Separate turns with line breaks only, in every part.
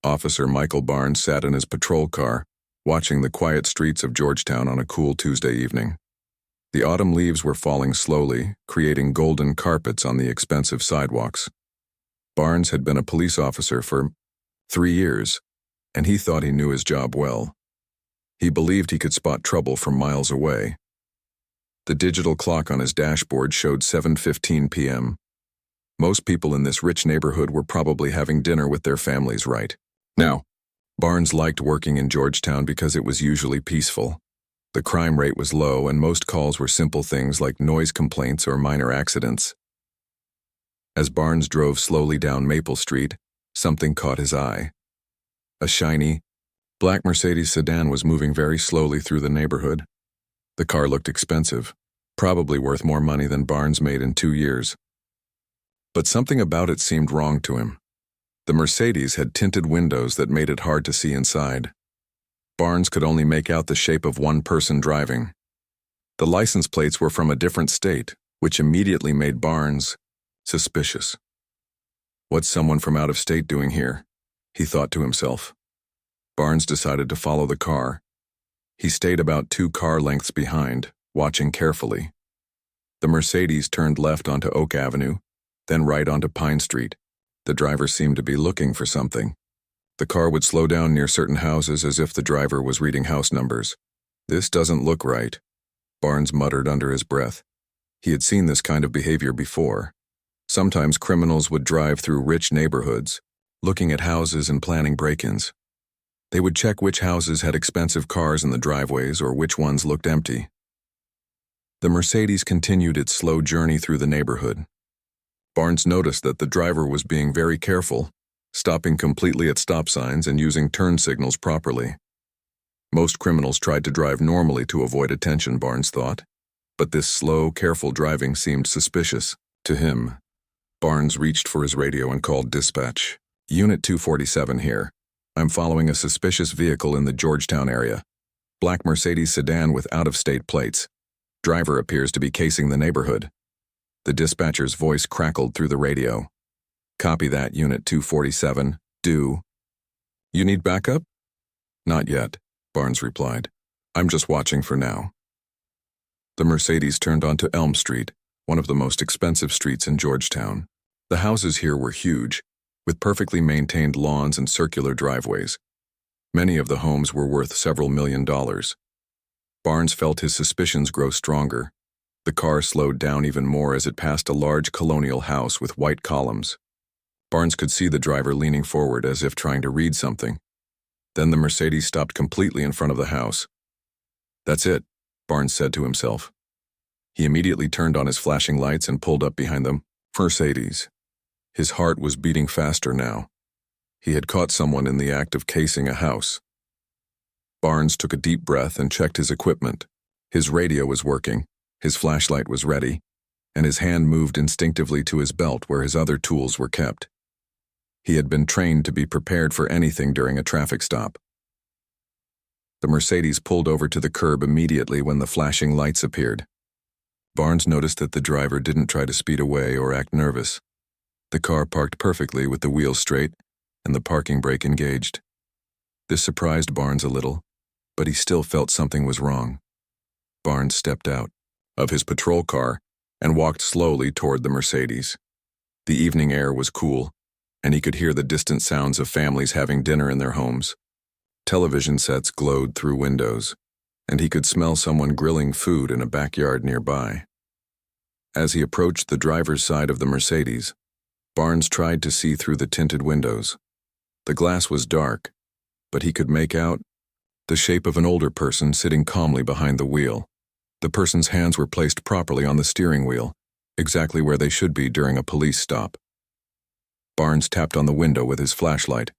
Officer Michael Barnes sat in his patrol car, watching the quiet streets of Georgetown on a cool Tuesday evening. The autumn leaves were falling slowly, creating golden carpets on the expensive sidewalks. Barnes had been a police officer for 3 years, and he thought he knew his job well. He believed he could spot trouble from miles away. The digital clock on his dashboard showed 7:15 p.m. Most people in this rich neighborhood were probably having dinner with their families right now. Barnes liked working in Georgetown because it was usually peaceful. The crime rate was low, and most calls were simple things like noise complaints or minor accidents. As Barnes drove slowly down Maple Street, something caught his eye. A shiny, black Mercedes sedan was moving very slowly through the neighborhood. The car looked expensive, probably worth more money than Barnes made in 2 years. But something about it seemed wrong to him. The Mercedes had tinted windows that made it hard to see inside. Barnes could only make out the shape of one person driving. The license plates were from a different state, which immediately made Barnes suspicious. What's someone from out of state doing here? He thought to himself. Barnes decided to follow the car. He stayed about 2 car lengths behind, watching carefully. The Mercedes turned left onto Oak Avenue, then right onto Pine Street. The driver seemed to be looking for something. The car would slow down near certain houses as if the driver was reading house numbers. "This doesn't look right," Barnes muttered under his breath. He had seen this kind of behavior before. Sometimes criminals would drive through rich neighborhoods, looking at houses and planning break-ins. They would check which houses had expensive cars in the driveways or which ones looked empty. The Mercedes continued its slow journey through the neighborhood. Barnes noticed that the driver was being very careful, stopping completely at stop signs and using turn signals properly. Most criminals tried to drive normally to avoid attention, Barnes thought, but this slow, careful driving seemed suspicious to him. Barnes reached for his radio and called dispatch. "Unit 247 here. I'm following a suspicious vehicle in the Georgetown area. Black Mercedes sedan with out-of-state plates. Driver appears to be casing the neighborhood." The dispatcher's voice crackled through the radio. "Copy that, Unit 247. Do. You need backup?" "Not yet," Barnes replied. "I'm just watching for now." The Mercedes turned onto Elm Street, one of the most expensive streets in Georgetown. The houses here were huge, with perfectly maintained lawns and circular driveways. Many of the homes were worth several $1,000,000. Barnes felt his suspicions grow stronger. The car slowed down even more as it passed a large colonial house with white columns. Barnes could see the driver leaning forward as if trying to read something. Then the Mercedes stopped completely in front of the house. "That's it," Barnes said to himself. He immediately turned on his flashing lights and pulled up behind the Mercedes. His heart was beating faster now. He had caught someone in the act of casing a house. Barnes took a deep breath and checked his equipment. His radio was working, his flashlight was ready, and his hand moved instinctively to his belt where his other tools were kept. He had been trained to be prepared for anything during a traffic stop. The Mercedes pulled over to the curb immediately when the flashing lights appeared. Barnes noticed that the driver didn't try to speed away or act nervous. The car parked perfectly with the wheels straight and the parking brake engaged. This surprised Barnes a little, but he still felt something was wrong. Barnes stepped out of his patrol car and walked slowly toward the Mercedes. The evening air was cool, and he could hear the distant sounds of families having dinner in their homes. Television sets glowed through windows, and he could smell someone grilling food in a backyard nearby. As he approached the driver's side of the Mercedes, Barnes tried to see through the tinted windows. The glass was dark, but he could make out the shape of an older person sitting calmly behind the wheel. The person's hands were placed properly on the steering wheel, exactly where they should be during a police stop. Barnes tapped on the window with his flashlight.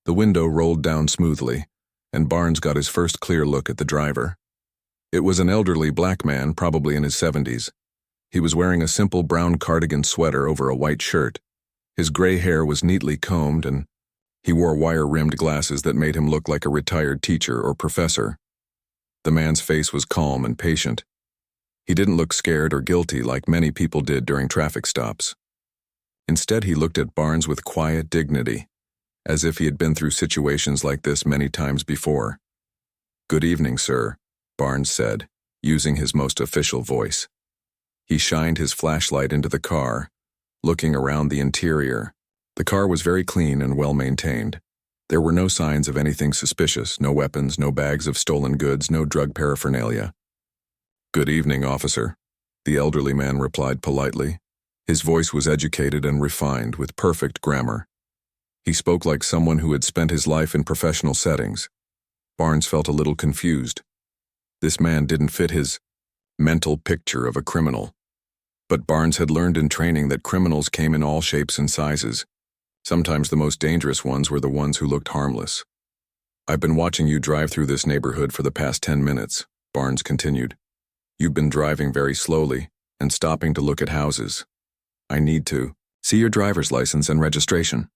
The window rolled down smoothly, and Barnes got his first clear look at the driver. It was an elderly black man, probably in his 70s. He was wearing a simple brown cardigan sweater over a white shirt. His gray hair was neatly combed, and he wore wire-rimmed glasses that made him look like a retired teacher or professor. The man's face was calm and patient. He didn't look scared or guilty like many people did during traffic stops. Instead, he looked at Barnes with quiet dignity, as if he had been through situations like this many times before. "Good evening, sir," Barnes said, using his most official voice. He shined his flashlight into the car, looking around the interior. The car was very clean and well-maintained. There were no signs of anything suspicious, no weapons, no bags of stolen goods, no drug paraphernalia. "Good evening, officer," the elderly man replied politely. His voice was educated and refined, with perfect grammar. He spoke like someone who had spent his life in professional settings. Barnes felt a little confused. This man didn't fit his mental picture of a criminal. But Barnes had learned in training that criminals came in all shapes and sizes. Sometimes the most dangerous ones were the ones who looked harmless. "I've been watching you drive through this neighborhood for the past 10 minutes, Barnes continued. "You've been driving very slowly and stopping to look at houses. I need to see your driver's license and registration."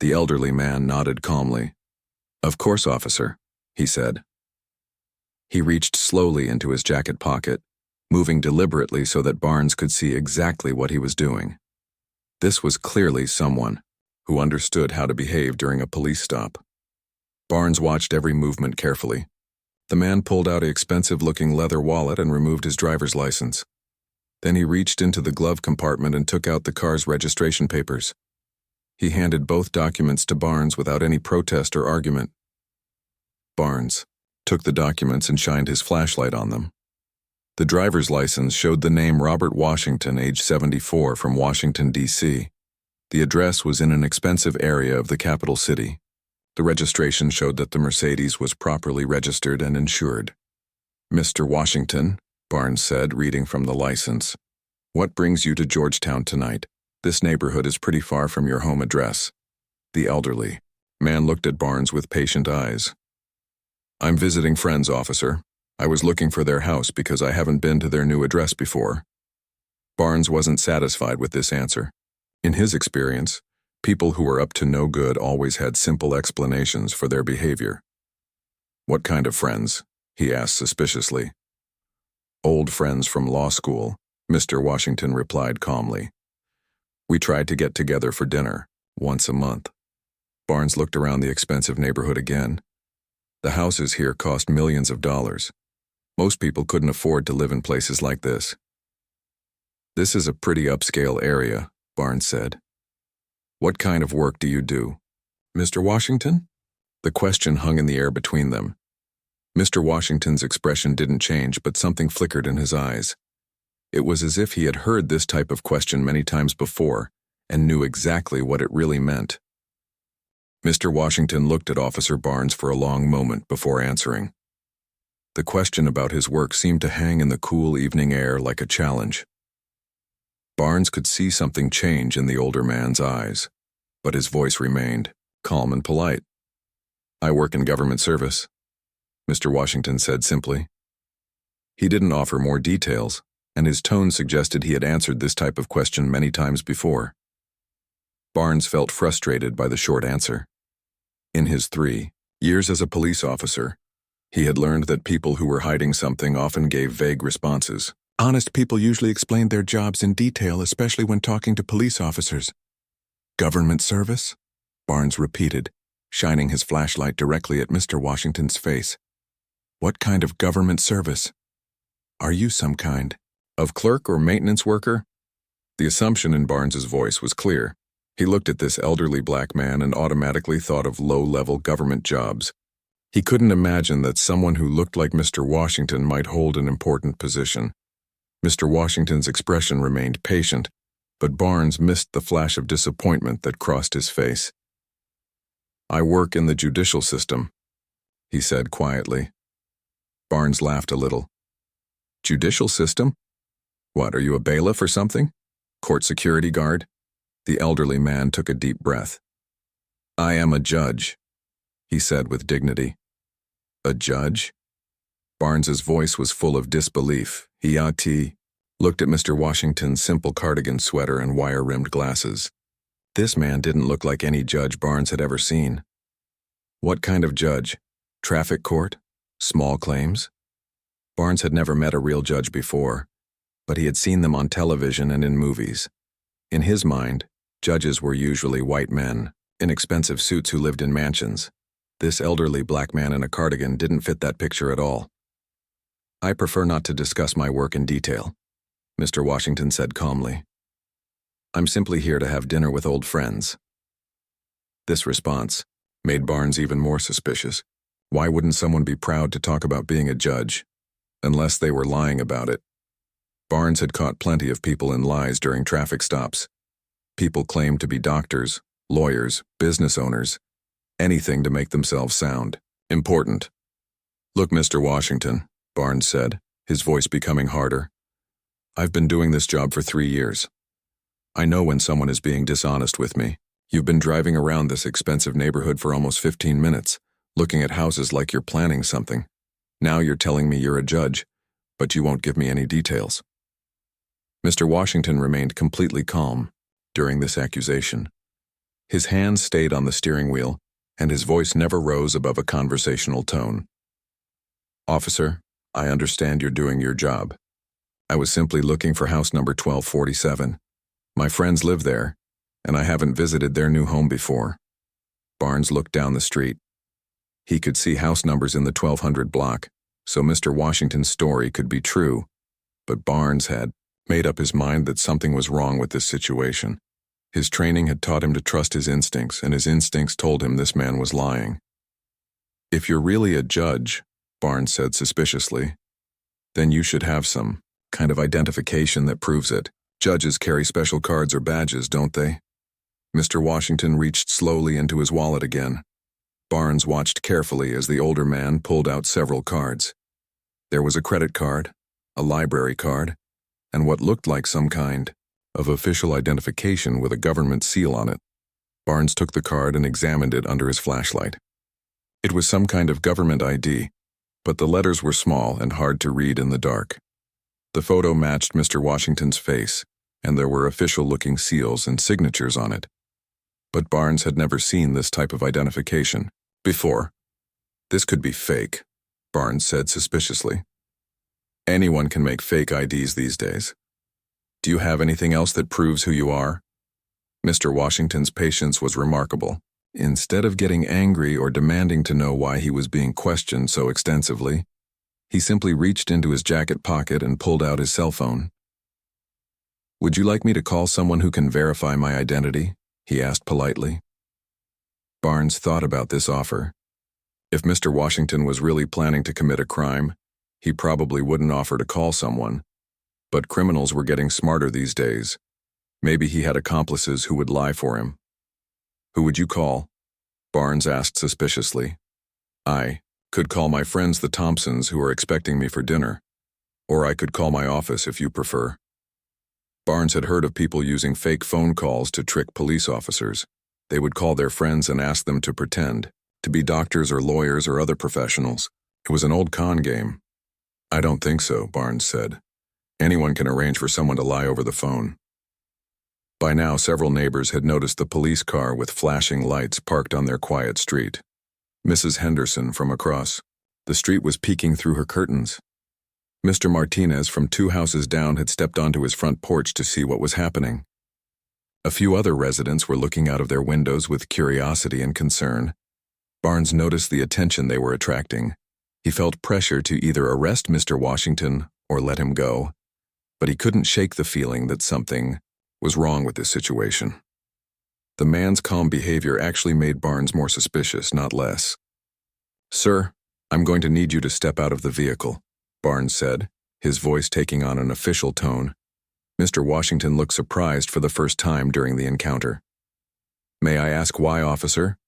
The elderly man nodded calmly. "Of course, officer," he said. He reached slowly into his jacket pocket, moving deliberately so that Barnes could see exactly what he was doing. This was clearly someone who understood how to behave during a police stop. Barnes watched every movement carefully. The man pulled out an expensive-looking leather wallet and removed his driver's license. Then he reached into the glove compartment and took out the car's registration papers. He handed both documents to Barnes without any protest or argument. Barnes took the documents and shined his flashlight on them. The driver's license showed the name Robert Washington, age 74, from Washington, D.C. The address was in an expensive area of the capital city. The registration showed that the Mercedes was properly registered and insured. "Mr. Washington," Barnes said, reading from the license, "what brings you to Georgetown tonight? This neighborhood is pretty far from your home address." The elderly man looked at Barnes with patient eyes. "I'm visiting friends, officer. I was looking for their house because I haven't been to their new address before." Barnes wasn't satisfied with this answer. In his experience, people who were up to no good always had simple explanations for their behavior. "What kind of friends?" he asked suspiciously. "Old friends from law school," Mr. Washington replied calmly. "We tried to get together for dinner, once a month." Barnes looked around the expensive neighborhood again. The houses here cost millions of dollars. Most people couldn't afford to live in places like this. "This is a pretty upscale area," Barnes said. "What kind of work do you do, Mr. Washington?" The question hung in the air between them. Mr. Washington's expression didn't change, but something flickered in his eyes. It was as if he had heard this type of question many times before and knew exactly what it really meant. Mr. Washington looked at Officer Barnes for a long moment before answering. The question about his work seemed to hang in the cool evening air like a challenge. Barnes could see something change in the older man's eyes, but his voice remained calm and polite. "I work in government service," Mr. Washington said simply. He didn't offer more details, and his tone suggested he had answered this type of question many times before. Barnes felt frustrated by the short answer. In his 3 years as a police officer, he had learned that people who were hiding something often gave vague responses. Honest people usually explained their jobs in detail, especially when talking to police officers. "Government service?" Barnes repeated, shining his flashlight directly at Mr. Washington's face. "What kind of government service? Are you some kind of clerk or maintenance worker?" The assumption in Barnes's voice was clear. He looked at this elderly black man and automatically thought of low-level government jobs. He couldn't imagine that someone who looked like Mr. Washington might hold an important position. Mr. Washington's expression remained patient, but Barnes missed the flash of disappointment that crossed his face. "I work in the judicial system," he said quietly. Barnes laughed a little. "Judicial system? What, are you a bailiff or something? Court security guard?" The elderly man took a deep breath. "I am a judge," he said with dignity. "A judge?" Barnes's voice was full of disbelief. He looked at Mr. Washington's simple cardigan sweater and wire-rimmed glasses. This man didn't look like any judge Barnes had ever seen. "What kind of judge? Traffic court? Small claims?" Barnes had never met a real judge before, but he had seen them on television and in movies. In his mind, judges were usually white men, in expensive suits who lived in mansions. This elderly black man in a cardigan didn't fit that picture at all. "I prefer not to discuss my work in detail," Mr. Washington said calmly. "I'm simply here to have dinner with old friends." This response made Barnes even more suspicious. Why wouldn't someone be proud to talk about being a judge, unless they were lying about it? Barnes had caught plenty of people in lies during traffic stops. People claimed to be doctors, lawyers, business owners, anything to make themselves sound important. "Look, Mr. Washington," Barnes said, his voice becoming harder. "I've been doing this job for 3 years. I know when someone is being dishonest with me. You've been driving around this expensive neighborhood for almost 15 minutes, looking at houses like you're planning something. Now you're telling me you're a judge, but you won't give me any details." Mr. Washington remained completely calm during this accusation. His hands stayed on the steering wheel, and his voice never rose above a conversational tone. "Officer, I understand you're doing your job. I was simply looking for house number 1247. My friends live there, and I haven't visited their new home before." Barnes looked down the street. He could see house numbers in the 1200 block, so Mr. Washington's story could be true, but Barnes had made up his mind that something was wrong with this situation. His training had taught him to trust his instincts, and his instincts told him this man was lying. "If you're really a judge," Barnes said suspiciously, "then you should have some kind of identification that proves it. Judges carry special cards or badges, don't they?" Mr. Washington reached slowly into his wallet again. Barnes watched carefully as the older man pulled out several cards. There was a credit card, a library card, and what looked like some kind of official identification with a government seal on it. Barnes took the card and examined it under his flashlight. It was some kind of government ID, but the letters were small and hard to read in the dark. The photo matched Mr. Washington's face, and there were official-looking seals and signatures on it. But Barnes had never seen this type of identification before. "This could be fake," Barnes said suspiciously. "Anyone can make fake IDs these days. Do you have anything else that proves who you are?" Mr. Washington's patience was remarkable. Instead of getting angry or demanding to know why he was being questioned so extensively, he simply reached into his jacket pocket and pulled out his cell phone. "Would you like me to call someone who can verify my identity?" he asked politely. Barnes thought about this offer. If Mr. Washington was really planning to commit a crime, he probably wouldn't offer to call someone. But criminals were getting smarter these days. Maybe he had accomplices who would lie for him. "Who would you call?" Barnes asked suspiciously. "I could call my friends the Thompsons who are expecting me for dinner. Or I could call my office if you prefer." Barnes had heard of people using fake phone calls to trick police officers. They would call their friends and ask them to pretend to be doctors or lawyers or other professionals. It was an old con game. "I don't think so," Barnes said. "Anyone can arrange for someone to lie over the phone." By now, several neighbors had noticed the police car with flashing lights parked on their quiet street. Mrs. Henderson from across the street was peeking through her curtains. Mr. Martinez from 2 houses down had stepped onto his front porch to see what was happening. A few other residents were looking out of their windows with curiosity and concern. Barnes noticed the attention they were attracting. He felt pressure to either arrest Mr. Washington or let him go, but he couldn't shake the feeling that something was wrong with this situation. The man's calm behavior actually made Barnes more suspicious, not less. "Sir, I'm going to need you to step out of the vehicle," Barnes said, his voice taking on an official tone. Mr. Washington looked surprised for the first time during the encounter. "May I ask why, officer?"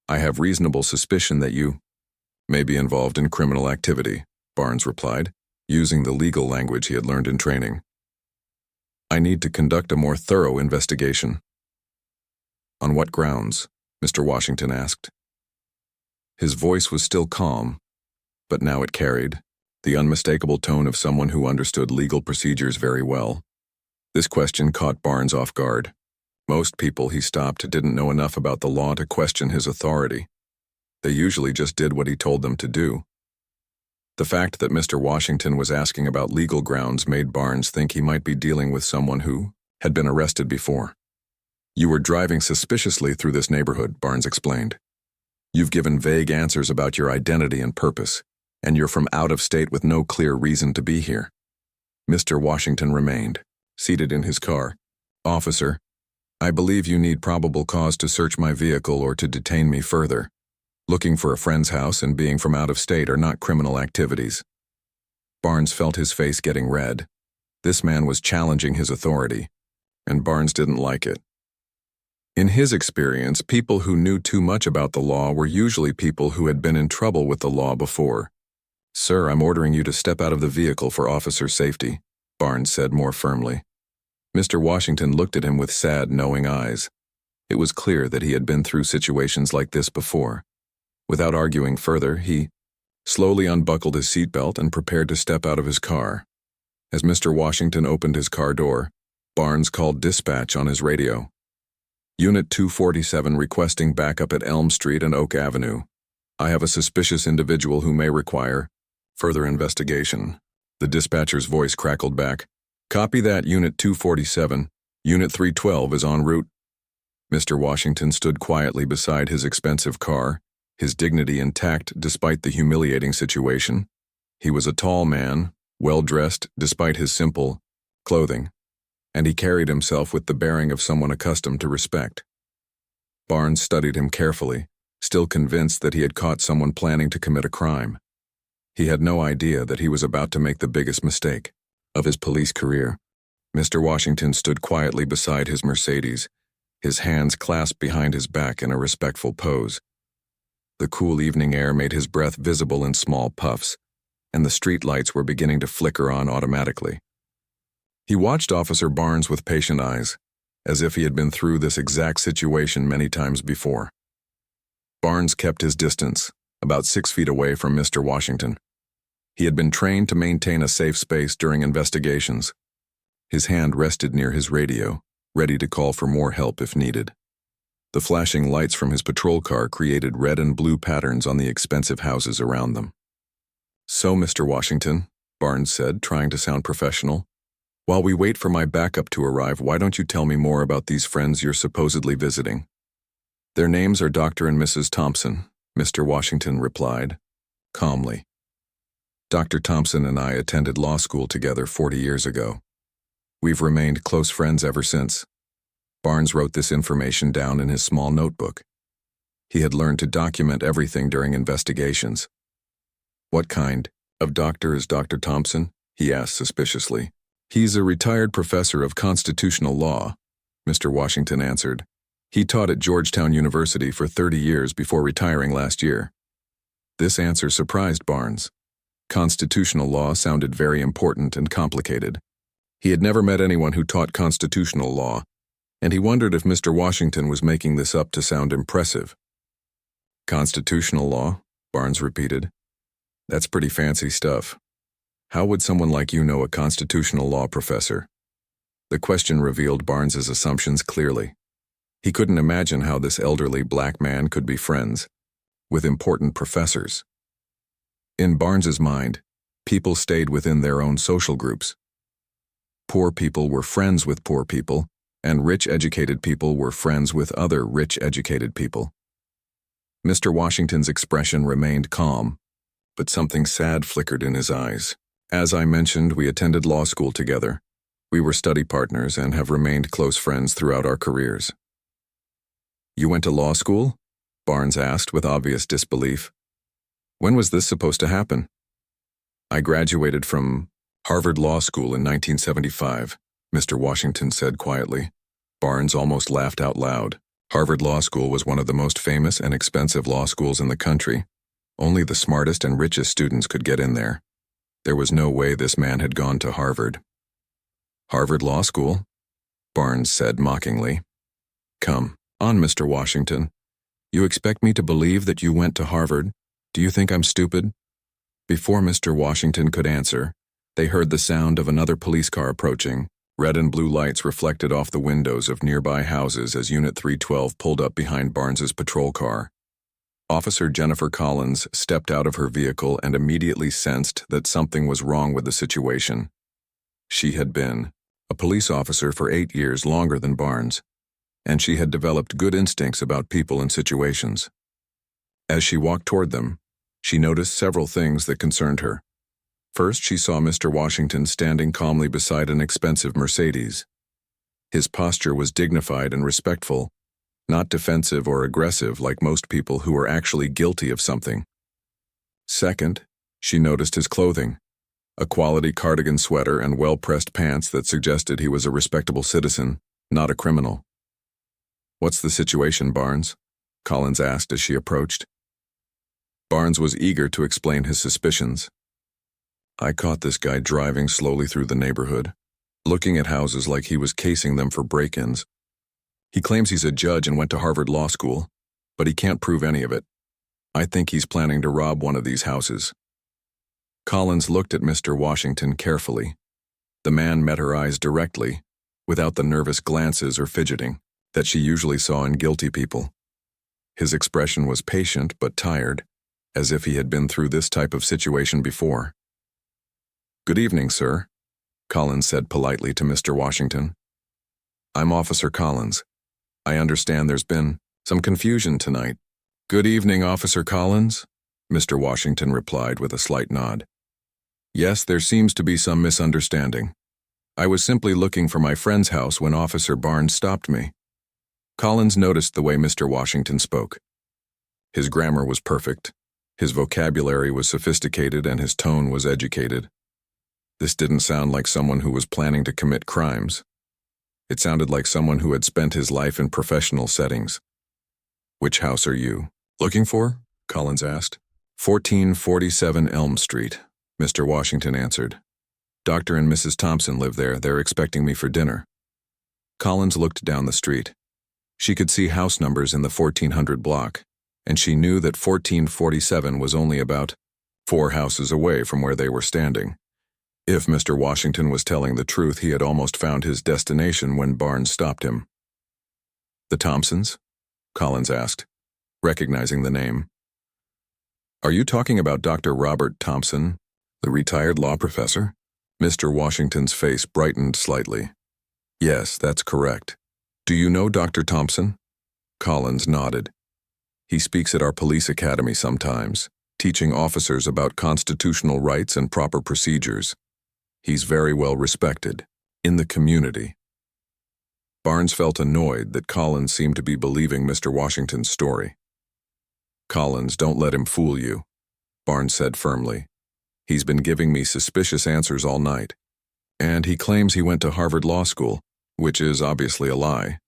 "I have reasonable suspicion that you may be involved in criminal activity," Barnes replied, using the legal language he had learned in training. "I need to conduct a more thorough investigation." "On what grounds?" Mr. Washington asked. His voice was still calm, but now it carried the unmistakable tone of someone who understood legal procedures very well. This question caught Barnes off guard. Most people he stopped didn't know enough about the law to question his authority. They usually just did what he told them to do. The fact that Mr. Washington was asking about legal grounds made Barnes think he might be dealing with someone who had been arrested before. You were driving suspiciously through this neighborhood, Barnes explained. You've given vague answers about your identity and purpose, and you're from out of state with no clear reason to be here. Mr. Washington remained, seated in his car. Officer, I believe you need probable cause to search my vehicle or to detain me further. Looking for a friend's house and being from out of state are not criminal activities. Barnes felt his face getting red. This man was challenging his authority, and Barnes didn't like it. In his experience, people who knew too much about the law were usually people who had been in trouble with the law before. Sir, I'm ordering you to step out of the vehicle for officer safety, Barnes said more firmly. Mr. Washington looked at him with sad, knowing eyes. It was clear that he had been through situations like this before. Without arguing further, he slowly unbuckled his seatbelt and prepared to step out of his car. As Mr. Washington opened his car door, Barnes called dispatch on his radio. Unit 247 requesting backup at Elm Street and Oak Avenue. I have a suspicious individual who may require further investigation. The dispatcher's voice crackled back. Copy that, Unit 247. Unit 312 is en route. Mr. Washington stood quietly beside his expensive car, his dignity intact despite the humiliating situation. He was a tall man, well-dressed despite his simple clothing, and he carried himself with the bearing of someone accustomed to respect. Barnes studied him carefully, still convinced that he had caught someone planning to commit a crime. He had no idea that he was about to make the biggest mistake of his police career. Mr. Washington stood quietly beside his Mercedes, his hands clasped behind his back in a respectful pose. The cool evening air made his breath visible in small puffs, and the street lights were beginning to flicker on automatically. He watched Officer Barnes with patient eyes, as if he had been through this exact situation many times before. Barnes kept his distance, about 6 feet away from Mr. Washington. He had been trained to maintain a safe space during investigations. His hand rested near his radio, ready to call for more help if needed. The flashing lights from his patrol car created red and blue patterns on the expensive houses around them. So, Mr. Washington, Barnes said, trying to sound professional, while we wait for my backup to arrive, why don't you tell me more about these friends you're supposedly visiting? Their names are Dr. and Mrs. Thompson, Mr. Washington replied, calmly. Dr. Thompson and I attended law school together 40 years ago. We've remained close friends ever since. Barnes wrote this information down in his small notebook. He had learned to document everything during investigations. What kind of doctor is Dr. Thompson? He asked suspiciously. He's a retired professor of constitutional law, Mr. Washington answered. He taught at Georgetown University for 30 years before retiring last year. This answer surprised Barnes. Constitutional law sounded very important and complicated. He had never met anyone who taught constitutional law, and he wondered if Mr. Washington was making this up to sound impressive. Constitutional law, Barnes repeated. That's pretty fancy stuff. How would someone like you know a constitutional law professor? The question revealed Barnes's assumptions clearly. He couldn't imagine how this elderly black man could be friends with important professors. In Barnes's mind, people stayed within their own social groups. Poor people were friends with poor people, and rich educated people were friends with other rich educated people. Mr. Washington's expression remained calm, but something sad flickered in his eyes. As I mentioned, we attended law school together. We were study partners and have remained close friends throughout our careers. You went to law school? Barnes asked with obvious disbelief. When was this supposed to happen? I graduated from Harvard Law School in 1975, Mr. Washington said quietly. Barnes almost laughed out loud. Harvard Law School was one of the most famous and expensive law schools in the country. Only the smartest and richest students could get in there. There was no way this man had gone to Harvard. Harvard Law School? Barnes said mockingly. Come on, Mr. Washington. You expect me to believe that you went to Harvard? Do you think I'm stupid? Before Mr. Washington could answer, they heard the sound of another police car approaching. Red and blue lights reflected off the windows of nearby houses as Unit 312 pulled up behind Barnes's patrol car. Officer Jennifer Collins stepped out of her vehicle and immediately sensed that something was wrong with the situation. She had been a police officer for 8 years, longer than Barnes. and she had developed good instincts about people and situations. As she walked toward them, she noticed several things that concerned her. First, she saw Mr. Washington standing calmly beside an expensive Mercedes. His posture was dignified and respectful, not defensive or aggressive like most people who were actually guilty of something. Second, she noticed his clothing, a quality cardigan sweater and well-pressed pants that suggested he was a respectable citizen, not a criminal. "What's the situation, Barnes?" Collins asked as she approached. Barnes was eager to explain his suspicions. "I caught this guy driving slowly through the neighborhood, looking at houses like he was casing them for break-ins. He claims he's a judge and went to Harvard Law School, but he can't prove any of it. I think he's planning to rob one of these houses." Collins looked at Mr. Washington carefully. The man met her eyes directly, without the nervous glances or fidgeting that she usually saw in guilty people. His expression was patient but tired, as if he had been through this type of situation before. "Good evening, sir," Collins said politely to Mr. Washington. "I'm Officer Collins. I understand there's been some confusion tonight." "Good evening, Officer Collins," Mr. Washington replied with a slight nod. "Yes, there seems to be some misunderstanding. I was simply looking for my friend's house when Officer Barnes stopped me." Collins noticed the way Mr. Washington spoke. His grammar was perfect, his vocabulary was sophisticated, and his tone was educated. This didn't sound like someone who was planning to commit crimes. It sounded like someone who had spent his life in professional settings. "Which house are you looking for?" Collins asked. 1447 Elm Street, Mr. Washington answered. "Dr. and Mrs. Thompson live there. They're expecting me for dinner." Collins looked down the street. She could see house numbers in the 1400 block, and she knew that 1447 was only about 4 houses away from where they were standing. If Mr. Washington was telling the truth, he had almost found his destination when Barnes stopped him. "The Thompsons?" Collins asked, recognizing the name. "Are you talking about Dr. Robert Thompson, the retired law professor?" Mr. Washington's face brightened slightly. "Yes, that's correct. Do you know Dr. Thompson?" Collins nodded. "He speaks at our police academy sometimes, teaching officers about constitutional rights and proper procedures. He's very well respected in the community." Barnes felt annoyed that Collins seemed to be believing Mr. Washington's story. "Collins, don't let him fool you," Barnes said firmly. "He's been giving me suspicious answers all night. And he claims he went to Harvard Law School, which is obviously a lie."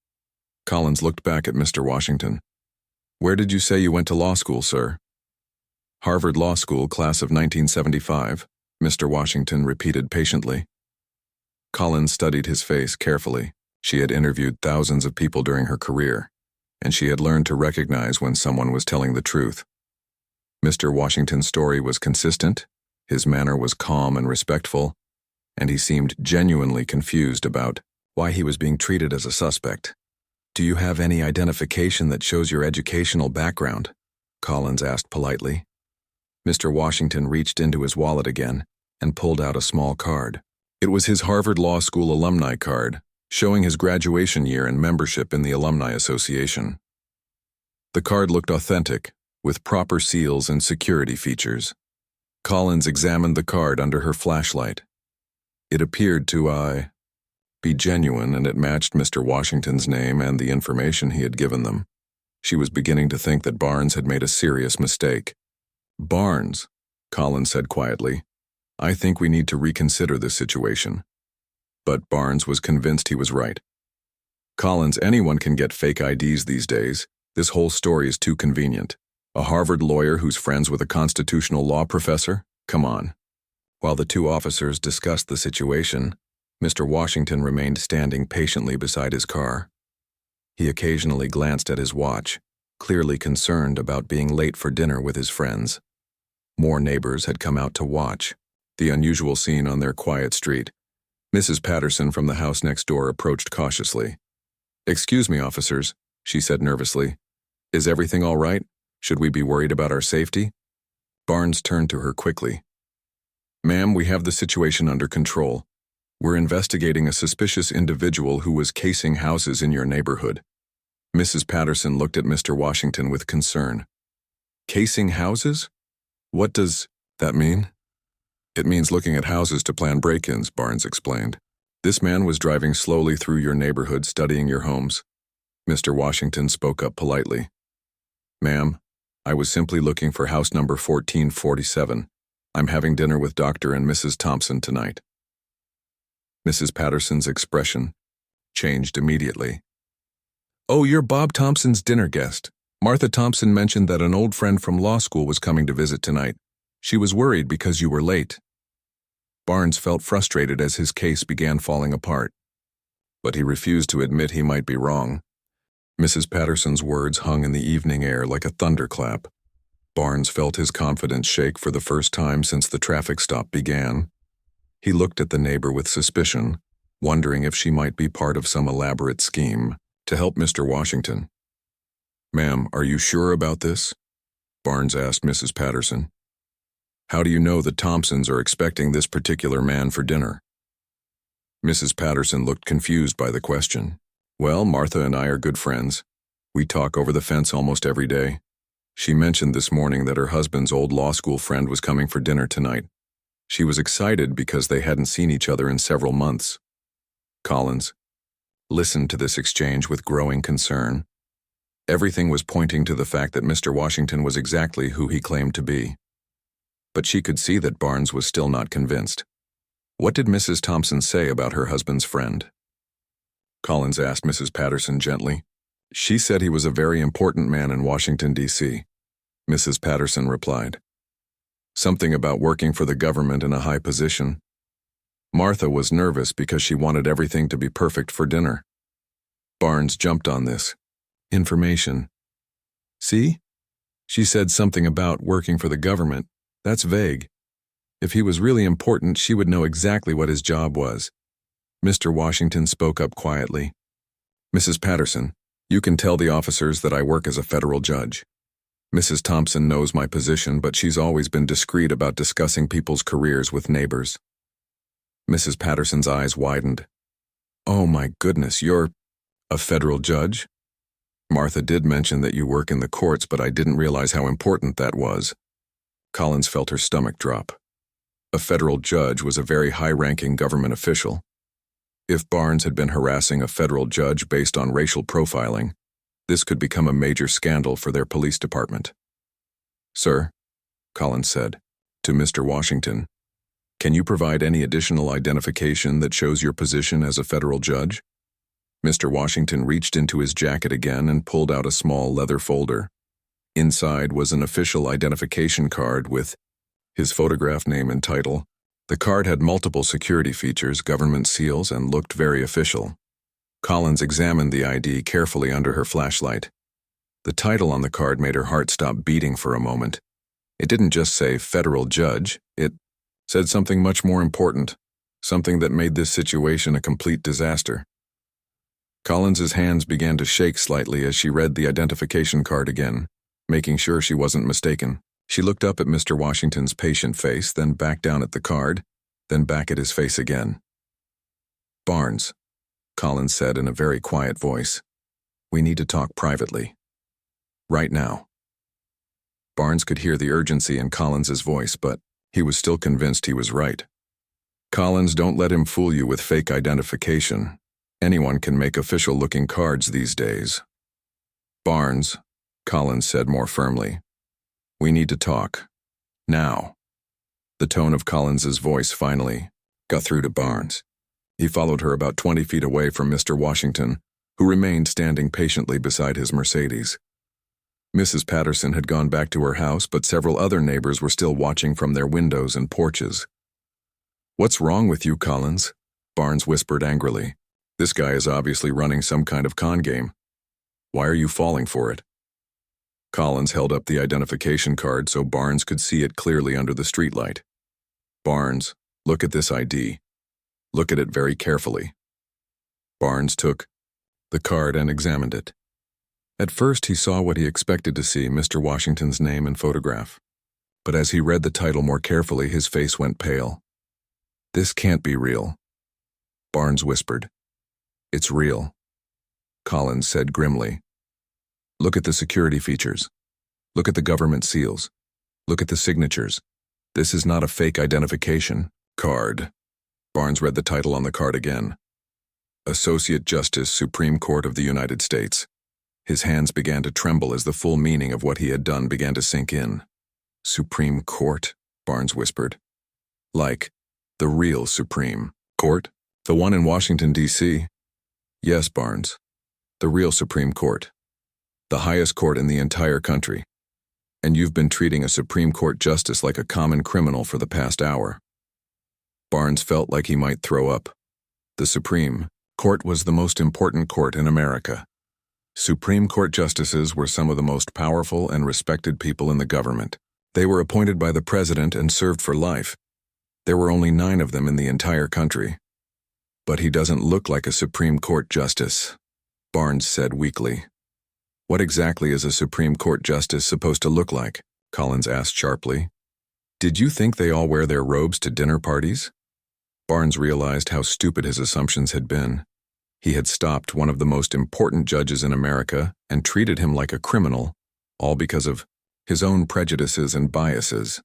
Collins looked back at Mr. Washington. "Where did you say you went to law school, sir?" "Harvard Law School, class of 1975, Mr. Washington repeated patiently. Collins studied his face carefully. She had interviewed thousands of people during her career, and she had learned to recognize when someone was telling the truth. Mr. Washington's story was consistent, his manner was calm and respectful, and he seemed genuinely confused about why he was being treated as a suspect. "Do you have any identification that shows your educational background?" Collins asked politely. Mr. Washington reached into his wallet again and pulled out a small card. It was his Harvard Law School alumni card, showing his graduation year and membership in the Alumni Association. The card looked authentic, with proper seals and security features. Collins examined the card under her flashlight. It appeared to be genuine, and it matched Mr. Washington's name and the information he had given them. She was beginning to think that Barnes had made a serious mistake. "Barnes," Collins said quietly, "I think we need to reconsider this situation." But Barnes was convinced he was right. "Collins, anyone can get fake IDs these days. This whole story is too convenient. A Harvard lawyer who's friends with a constitutional law professor? Come on." While the two officers discussed the situation, Mr. Washington remained standing patiently beside his car. He occasionally glanced at his watch, clearly concerned about being late for dinner with his friends. More neighbors had come out to watch the unusual scene on their quiet street. Mrs. Patterson from the house next door approached cautiously. "Excuse me, officers," she said nervously. "Is everything all right? Should we be worried about our safety?" Barnes turned to her quickly. "Ma'am, we have the situation under control. We're investigating a suspicious individual who was casing houses in your neighborhood. Mrs. Patterson looked at Mr. Washington with concern. Casing houses? What does that mean? It means looking at houses to plan break-ins, Barnes explained. This man was driving slowly through your neighborhood, studying your homes. Mr. Washington spoke up politely. Ma'am, I was simply looking for house number 1447. I'm having dinner with Dr. and Mrs. Thompson tonight. Mrs. Patterson's expression changed immediately. Oh, you're Bob Thompson's dinner guest. Martha Thompson mentioned that an old friend from law school was coming to visit tonight. She was worried because you were late. Barnes felt frustrated as his case began falling apart. But he refused to admit he might be wrong. Mrs. Patterson's words hung in the evening air like a thunderclap. Barnes felt his confidence shake for the first time since the traffic stop began. He looked at the neighbor with suspicion, wondering if she might be part of some elaborate scheme to help Mr. Washington. Ma'am, are you sure about this? Barnes asked Mrs. Patterson. How do you know the Thompsons are expecting this particular man for dinner? Mrs. Patterson looked confused by the question. Well, Martha and I are good friends. We talk over the fence almost every day. She mentioned this morning that her husband's old law school friend was coming for dinner tonight. She was excited because they hadn't seen each other in several months. Collins listened to this exchange with growing concern. Everything was pointing to the fact that Mr. Washington was exactly who he claimed to be. But she could see that Barnes was still not convinced. What did Mrs. Thompson say about her husband's friend? Collins asked Mrs. Patterson gently. She said he was a very important man in Washington, D.C., Mrs. Patterson replied. Something about working for the government in a high position. Martha was nervous because she wanted everything to be perfect for dinner. Barnes jumped on this. Information. See? She said something about working for the government. That's vague. If he was really important, she would know exactly what his job was. Mr. Washington spoke up quietly. Mrs. Patterson, you can tell the officers that I work as a federal judge. Mrs. Thompson knows my position, but she's always been discreet about discussing people's careers with neighbors. Mrs. Patterson's eyes widened. Oh my goodness, you're a federal judge? Martha did mention that you work in the courts, but I didn't realize how important that was. Collins felt her stomach drop. A federal judge was a very high-ranking government official. If Barnes had been harassing a federal judge based on racial profiling, this could become a major scandal for their police department. Sir, Collins said, to Mr. Washington, can you provide any additional identification that shows your position as a federal judge? Mr. Washington reached into his jacket again and pulled out a small leather folder. Inside was an official identification card with his photograph, name, and title. The card had multiple security features, government seals, and looked very official. Collins examined the ID carefully under her flashlight. The title on the card made her heart stop beating for a moment. It didn't just say federal judge, it said something much more important, something that made this situation a complete disaster. Collins's hands began to shake slightly as she read the identification card again, making sure she wasn't mistaken. She looked up at Mr. Washington's patient face, then back down at the card, then back at his face again. Barnes, Collins said in a very quiet voice. We need to talk privately. Right now. Barnes could hear the urgency in Collins's voice, but he was still convinced he was right. Collins, don't let him fool you with fake identification. Anyone can make official-looking cards these days. Barnes, Collins said more firmly. We need to talk. Now. The tone of Collins's voice finally got through to Barnes. He followed her about 20 feet away from Mr. Washington, who remained standing patiently beside his Mercedes. Mrs. Patterson had gone back to her house, but several other neighbors were still watching from their windows and porches. What's wrong with you, Collins? Barnes whispered angrily. This guy is obviously running some kind of con game. Why are you falling for it? Collins held up the identification card so Barnes could see it clearly under the streetlight. Barnes, look at this ID. Look at it very carefully. Barnes took the card and examined it. At first he saw what he expected to see, Mr. Washington's name and photograph. But as he read the title more carefully, his face went pale. This can't be real. Barnes whispered. It's real, Collins said grimly. Look at the security features. Look at the government seals. Look at the signatures. This is not a fake identification card. Barnes read the title on the card again. Associate Justice, Supreme Court of the United States. His hands began to tremble as the full meaning of what he had done began to sink in. Supreme Court, Barnes whispered. Like, the real Supreme Court? The one in Washington, D.C.? Yes, Barnes. The real Supreme Court. The highest court in the entire country. And you've been treating a Supreme Court justice like a common criminal for the past hour. Barnes felt like he might throw up. The Supreme Court was the most important court in America. Supreme Court justices were some of the most powerful and respected people in the government. They were appointed by the president and served for life. There were only 9 of them in the entire country. But he doesn't look like a Supreme Court justice, Barnes said weakly. What exactly is a Supreme Court justice supposed to look like? Collins asked sharply. Did you think they all wear their robes to dinner parties? Barnes realized how stupid his assumptions had been. He had stopped one of the most important judges in America and treated him like a criminal, all because of his own prejudices and biases.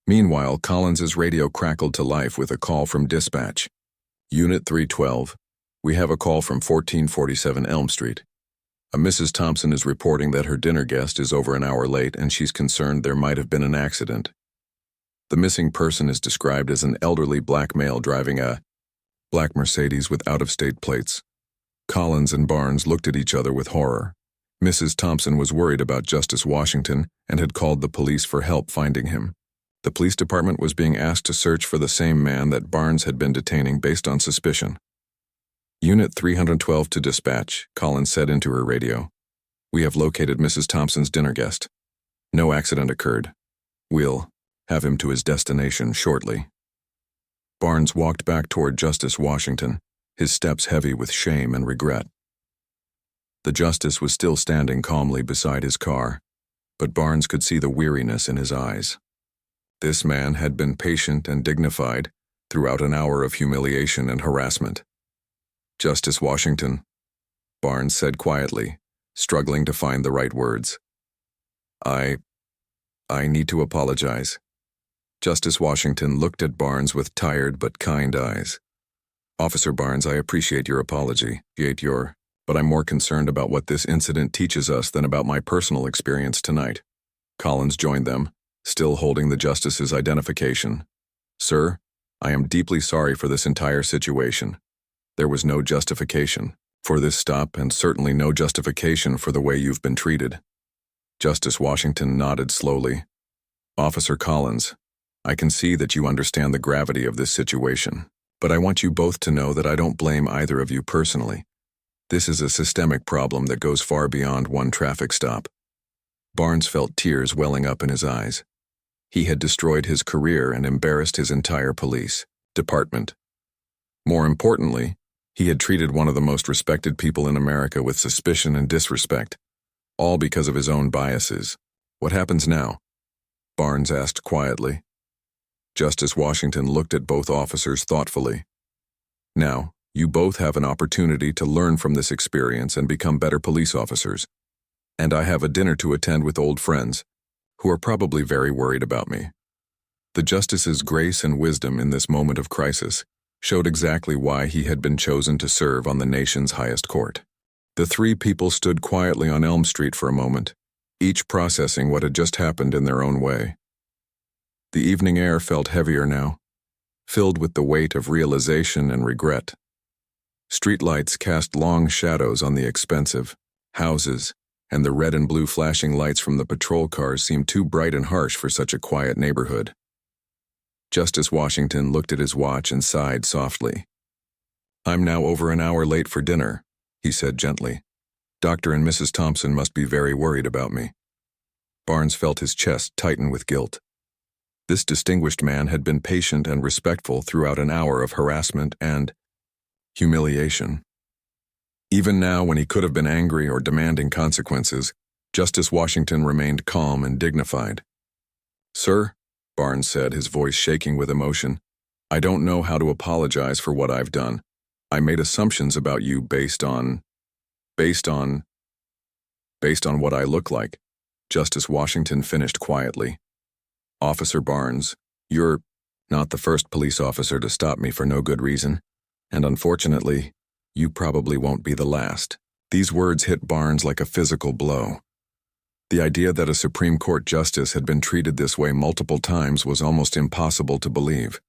Meanwhile, Collins's radio crackled to life with a call from dispatch. Unit 312, we have a call from 1447 Elm Street. A Mrs. Thompson is reporting that her dinner guest is over an hour late and she's concerned there might have been an accident. The missing person is described as an elderly black male driving a black Mercedes with out-of-state plates. Collins and Barnes looked at each other with horror. Mrs. Thompson was worried about Justice Washington and had called the police for help finding him. The police department was being asked to search for the same man that Barnes had been detaining based on suspicion. Unit 312 to dispatch, Collins said into her radio. We have located Mrs. Thompson's dinner guest. No accident occurred. We'll have him to his destination shortly. Barnes walked back toward Justice Washington, his steps heavy with shame and regret. The justice was still standing calmly beside his car, but Barnes could see the weariness in his eyes. This man had been patient and dignified throughout an hour of humiliation and harassment. Justice Washington, Barnes said quietly, struggling to find the right words. I need to apologize. Justice Washington looked at Barnes with tired but kind eyes. Officer Barnes, I appreciate your apology, but I'm more concerned about what this incident teaches us than about my personal experience tonight. Collins joined them, still holding the justice's identification. Sir, I am deeply sorry for this entire situation. There was no justification for this stop and certainly no justification for the way you've been treated. Justice Washington nodded slowly. Officer Collins, I can see that you understand the gravity of this situation, but I want you both to know that I don't blame either of you personally. This is a systemic problem that goes far beyond one traffic stop. Barnes felt tears welling up in his eyes. He had destroyed his career and embarrassed his entire police department. More importantly, he had treated one of the most respected people in America with suspicion and disrespect, all because of his own biases. What happens now? Barnes asked quietly. Justice Washington looked at both officers thoughtfully. Now, you both have an opportunity to learn from this experience and become better police officers. And I have a dinner to attend with old friends, who are probably very worried about me. The justice's grace and wisdom in this moment of crisis showed exactly why he had been chosen to serve on the nation's highest court. The 3 people stood quietly on Elm Street for a moment, each processing what had just happened in their own way. The evening air felt heavier now, filled with the weight of realization and regret. Streetlights cast long shadows on the expensive houses, and the red and blue flashing lights from the patrol cars seemed too bright and harsh for such a quiet neighborhood. Justice Washington looked at his watch and sighed softly. I'm now over an hour late for dinner, he said gently. Dr. and Mrs. Thompson must be very worried about me. Barnes felt his chest tighten with guilt. This distinguished man had been patient and respectful throughout an hour of harassment and humiliation. Even now, when he could have been angry or demanding consequences, Justice Washington remained calm and dignified. Sir, Barnes said, his voice shaking with emotion, I don't know how to apologize for what I've done. I made assumptions about you based on Based on what I look like, Justice Washington finished quietly. Officer Barnes, you're not the first police officer to stop me for no good reason, and unfortunately, you probably won't be the last. These words hit Barnes like a physical blow. The idea that a Supreme Court justice had been treated this way multiple times was almost impossible to believe.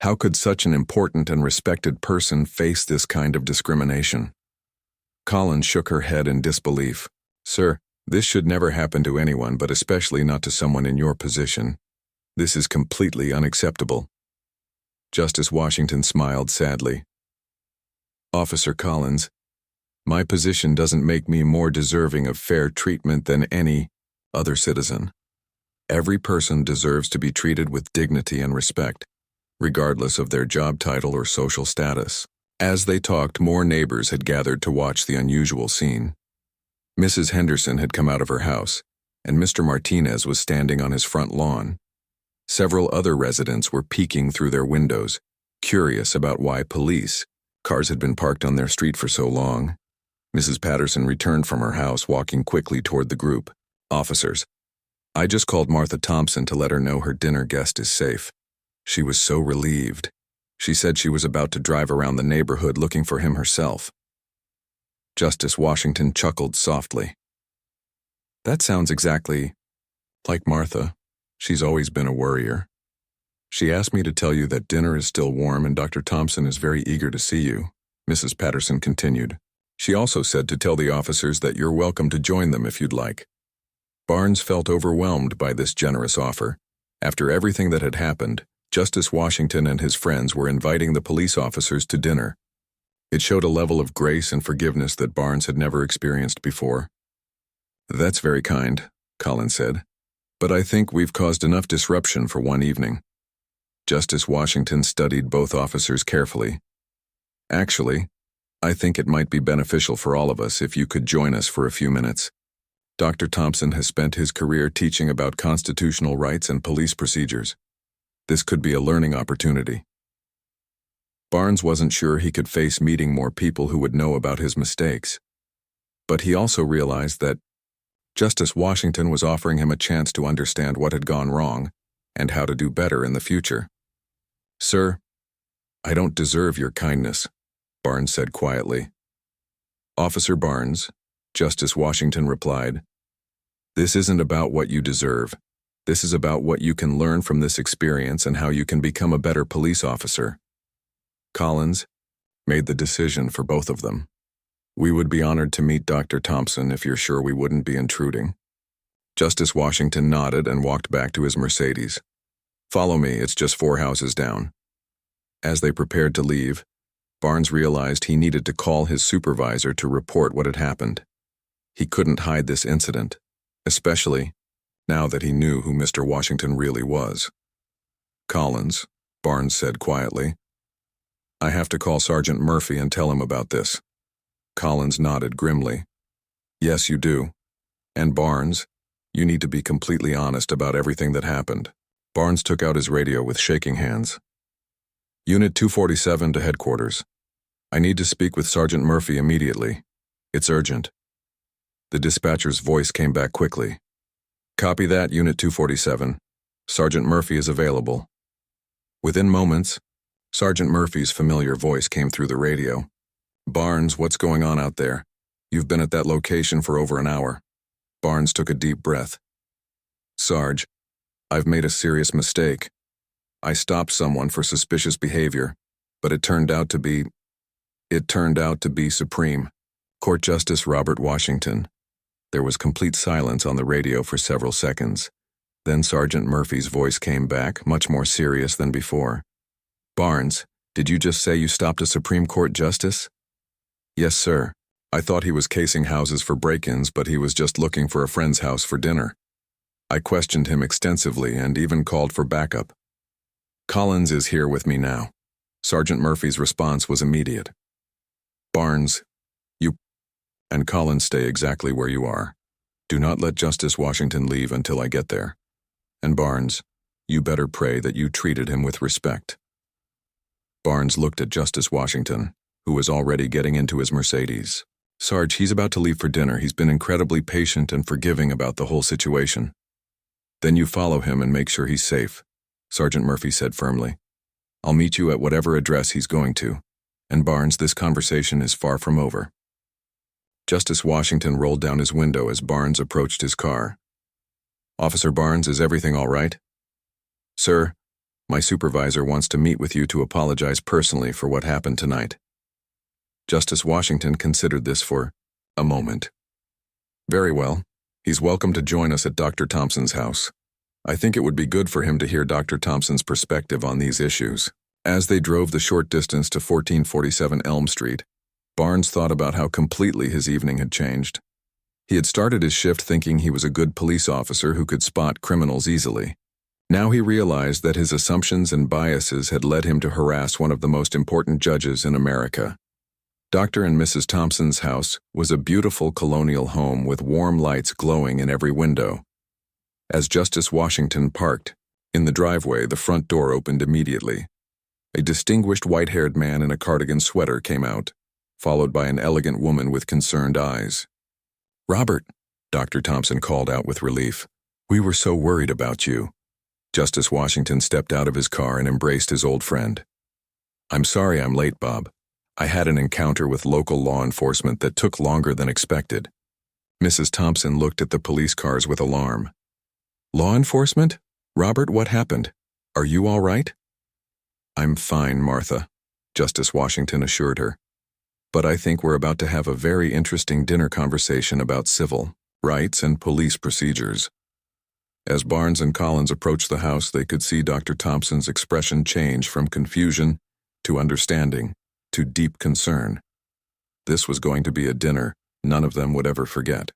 How could such an important and respected person face this kind of discrimination? Collins shook her head in disbelief. Sir, this should never happen to anyone, but especially not to someone in your position. This is completely unacceptable. Justice Washington smiled sadly. Officer Collins, my position doesn't make me more deserving of fair treatment than any other citizen. Every person deserves to be treated with dignity and respect, regardless of their job title or social status. As they talked, more neighbors had gathered to watch the unusual scene. Mrs. Henderson had come out of her house, and Mr. Martinez was standing on his front lawn. Several other residents were peeking through their windows, curious about why police cars had been parked on their street for so long. Mrs. Patterson returned from her house, walking quickly toward the group. Officers, I just called Martha Thompson to let her know her dinner guest is safe. She was so relieved. She said she was about to drive around the neighborhood looking for him herself. Justice Washington chuckled softly. That sounds exactly like Martha. She's always been a worrier. She asked me to tell you that dinner is still warm and Dr. Thompson is very eager to see you, Mrs. Patterson continued. She also said to tell the officers that you're welcome to join them if you'd like. Barnes felt overwhelmed by this generous offer. After everything that had happened, Justice Washington and his friends were inviting the police officers to dinner. It showed a level of grace and forgiveness that Barnes had never experienced before. That's very kind, Collins said, but I think we've caused enough disruption for one evening. Justice Washington studied both officers carefully. Actually, I think it might be beneficial for all of us if you could join us for a few minutes. Dr. Thompson has spent his career teaching about constitutional rights and police procedures. This could be a learning opportunity. Barnes wasn't sure he could face meeting more people who would know about his mistakes. But he also realized that Justice Washington was offering him a chance to understand what had gone wrong and how to do better in the future. Sir, I don't deserve your kindness, Barnes said quietly. Officer Barnes, Justice Washington replied, this isn't about what you deserve. This is about what you can learn from this experience and how you can become a better police officer. Collins made the decision for both of them. We would be honored to meet Dr. Thompson if you're sure we wouldn't be intruding. Justice Washington nodded and walked back to his Mercedes. Follow me, it's just 4 houses down. As they prepared to leave, Barnes realized he needed to call his supervisor to report what had happened. He couldn't hide this incident, especially now that he knew who Mr. Washington really was. Collins, Barnes said quietly, I have to call Sergeant Murphy and tell him about this. Collins nodded grimly. Yes, you do. And Barnes, you need to be completely honest about everything that happened. Barnes took out his radio with shaking hands. Unit 247 to headquarters. I need to speak with Sergeant Murphy immediately. It's urgent. The dispatcher's voice came back quickly. Copy that, Unit 247. Sergeant Murphy is available. Within moments, Sergeant Murphy's familiar voice came through the radio. Barnes, what's going on out there? You've been at that location for over an hour. Barnes took a deep breath. Sarge, I've made a serious mistake. I stopped someone for suspicious behavior, but it turned out to be Supreme Court Justice Robert Washington. There was complete silence on the radio for several seconds. Then Sergeant Murphy's voice came back, much more serious than before. Barnes, did you just say you stopped a Supreme Court justice? Yes, sir. I thought he was casing houses for break-ins, but he was just looking for a friend's house for dinner. I questioned him extensively and even called for backup. Collins is here with me now. Sergeant Murphy's response was immediate. Barnes, you and Collins, stay exactly where you are. Do not let Justice Washington leave until I get there. And Barnes, you better pray that you treated him with respect. Barnes looked at Justice Washington, who was already getting into his Mercedes. Sarge, he's about to leave for dinner. He's been incredibly patient and forgiving about the whole situation. Then you follow him and make sure he's safe, Sergeant Murphy said firmly. I'll meet you at whatever address he's going to. And Barnes, this conversation is far from over. Justice Washington rolled down his window as Barnes approached his car. Officer Barnes, is everything all right? Sir, my supervisor wants to meet with you to apologize personally for what happened tonight. Justice Washington considered this for a moment. Very well. He's welcome to join us at Dr. Thompson's house. I think it would be good for him to hear Dr. Thompson's perspective on these issues. As they drove the short distance to 1447 Elm Street, Barnes thought about how completely his evening had changed. He had started his shift thinking he was a good police officer who could spot criminals easily. Now he realized that his assumptions and biases had led him to harass one of the most important judges in America. Dr. and Mrs. Thompson's house was a beautiful colonial home with warm lights glowing in every window. As Justice Washington parked in the driveway, the front door opened immediately. A distinguished white-haired man in a cardigan sweater came out, followed by an elegant woman with concerned eyes. Robert, Dr. Thompson called out with relief. We were so worried about you. Justice Washington stepped out of his car and embraced his old friend. I'm sorry I'm late, Bob. I had an encounter with local law enforcement that took longer than expected. Mrs. Thompson looked at the police cars with alarm. Law enforcement? Robert, what happened? Are you all right? I'm fine, Martha, Justice Washington assured her. But I think we're about to have a very interesting dinner conversation about civil rights and police procedures. As Barnes and Collins approached the house, they could see Dr. Thompson's expression change from confusion to understanding to deep concern. This was going to be a dinner none of them would ever forget.